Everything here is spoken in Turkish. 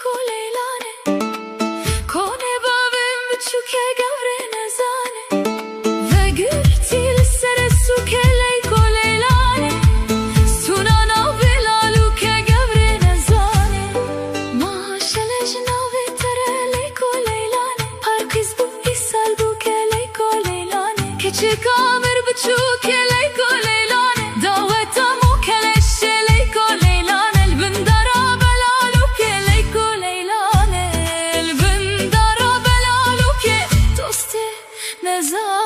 lejko lejlane Kone bavim vëquke gavre në zane Dhe gyrtil sere suke lejko lejlane Suna na vila luke gavre në zane Ma shelesh na vitere lejko lejlane Parkiz bu isal buke lejko lejlane Keçi kamer vëquke lejko lejlane Daveta mu keleşe lejko lejlane Elbindara belaluke lejko lejlane Elbindara belaluke Dosti nezar